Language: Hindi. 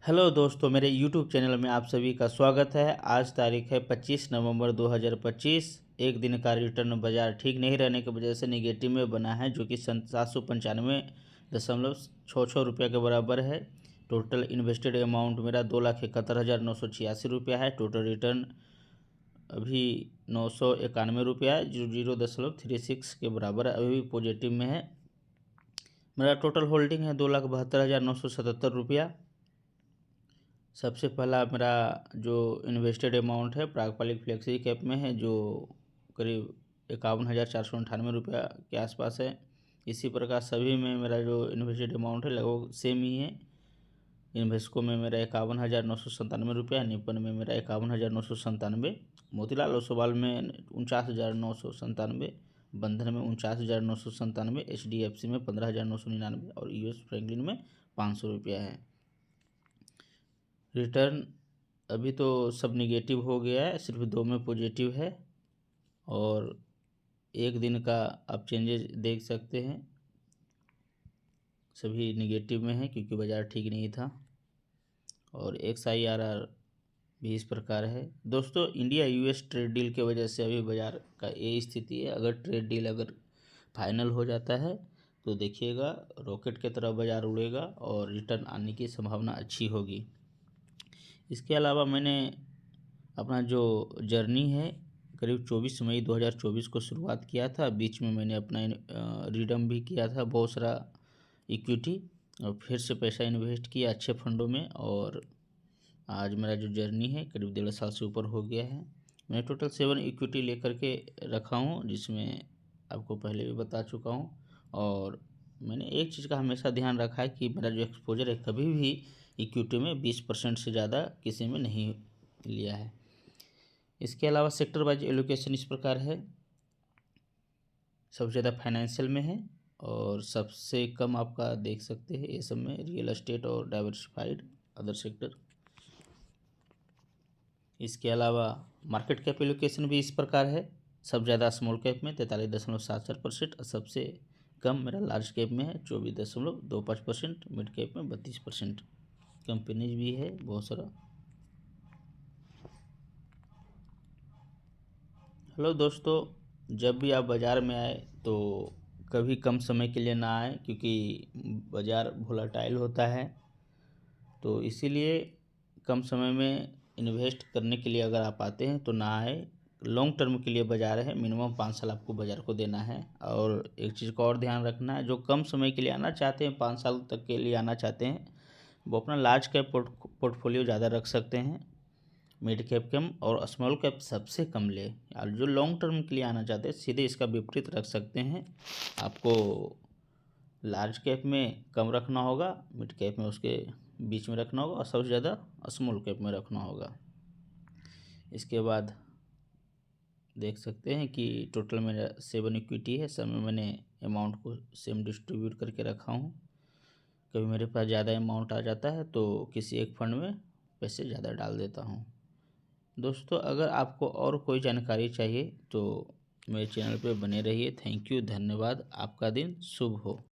हेलो दोस्तों, मेरे YouTube चैनल में आप सभी का स्वागत है। आज तारीख है 25 नवंबर 2025। एक दिन का रिटर्न बाजार ठीक नहीं रहने की वजह से निगेटिव में बना है, जो कि 795.66 रुपये के बराबर है। टोटल इन्वेस्टेड अमाउंट मेरा 2,71,986 रुपया है। टोटल रिटर्न अभी 991 रुपया है, जो 0.36 के बराबर है। अभी भी पॉजिटिव में है। मेरा टोटल होल्डिंग है 2,72,977 रुपया। सबसे पहला मेरा जो इन्वेस्टेड अमाउंट है प्रागपालिक फ्लेक्सी कैप में है, जो करीब 51,498 रुपया के आसपास है। इसी प्रकार सभी में मेरा जो इन्वेस्टेड अमाउंट है लगभग सेम ही है। इन्वेस्को में मेरा 51,997 रुपया, निपन में मेरा 51,997, मोतीलाल ओसवाल में 49,997, बंधन में 49,997, HDFC में 15,999 और US फ्रैंकलिन में 500 रुपया है। रिटर्न अभी तो सब निगेटिव हो गया है, सिर्फ 2 में पॉजिटिव है। और एक दिन का आप चेंजेस देख सकते हैं, सभी निगेटिव में है क्योंकि बाज़ार ठीक नहीं था। और XIRR भी इस प्रकार है। दोस्तों, इंडिया US ट्रेड डील के वजह से अभी बाज़ार का ये स्थिति है। अगर ट्रेड डील अगर फाइनल हो जाता है तो देखिएगा रॉकेट की तरह बाज़ार उड़ेगा और रिटर्न आने की संभावना अच्छी होगी। इसके अलावा मैंने अपना जो जर्नी है करीब 24 मई 2024 को शुरुआत किया था। बीच में मैंने अपना रिडम भी किया था बहुत सारा इक्विटी, और फिर से पैसा इन्वेस्ट किया अच्छे फंडों में। और आज मेरा जो जर्नी है करीब 1.5 साल से ऊपर हो गया है। मैं टोटल 7 इक्विटी लेकर के रखा हूँ, जिसमें आपको पहले भी बता चुका हूँ। और मैंने एक चीज़ का हमेशा ध्यान रखा है कि मेरा जो एक्सपोजर है कभी भी इक्विटी में 20% से ज़्यादा किसी में नहीं लिया है। इसके अलावा सेक्टर वाइज एलोकेशन इस प्रकार है। सबसे ज़्यादा फाइनेंशियल में है और सबसे कम आपका देख सकते हैं ये सब में रियल एस्टेट और डाइवर्सिफाइड अदर सेक्टर। इसके अलावा मार्केट कैप एलोकेशन भी इस प्रकार है। सबसे ज़्यादा स्मॉल कैप में 43.74%, और सबसे कम मेरा लार्ज कैप में है 24.25%, मिड कैप में 32%। कंपनीज भी है बहुत सारा। हेलो दोस्तों, जब भी आप बाज़ार में आए तो कभी कम समय के लिए ना आए, क्योंकि बाज़ार वोलेटाइल होता है। तो इसीलिए कम समय में इन्वेस्ट करने के लिए अगर आप आते हैं तो ना आए। लॉन्ग टर्म के लिए बाज़ार है, मिनिमम 5 साल आपको बाज़ार को देना है। और एक चीज़ का और ध्यान रखना है, जो कम समय के लिए आना चाहते हैं, 5 साल तक के लिए आना चाहते हैं, वो अपना लार्ज कैप पोर्टफोलियो ज़्यादा रख सकते हैं। मिड कैप कम और स्मॉल कैप सबसे कम ले। और जो लॉन्ग टर्म के लिए आना चाहते हैं सीधे इसका विपरीत रख सकते हैं। आपको लार्ज कैप में कम रखना होगा, मिड कैप में उसके बीच में रखना होगा, और सबसे ज़्यादा स्मॉल कैप में रखना होगा। इसके बाद देख सकते हैं कि टोटल मेरा 7 इक्विटी है। सब में मैंने अमाउंट को सेम डिस्ट्रीब्यूट करके रखा हूँ। कभी मेरे पास ज़्यादा अमाउंट आ जाता है तो किसी एक फंड में पैसे ज़्यादा डाल देता हूँ। दोस्तों, अगर आपको और कोई जानकारी चाहिए तो मेरे चैनल पे बने रहिए। थैंक यू, धन्यवाद। आपका दिन शुभ हो।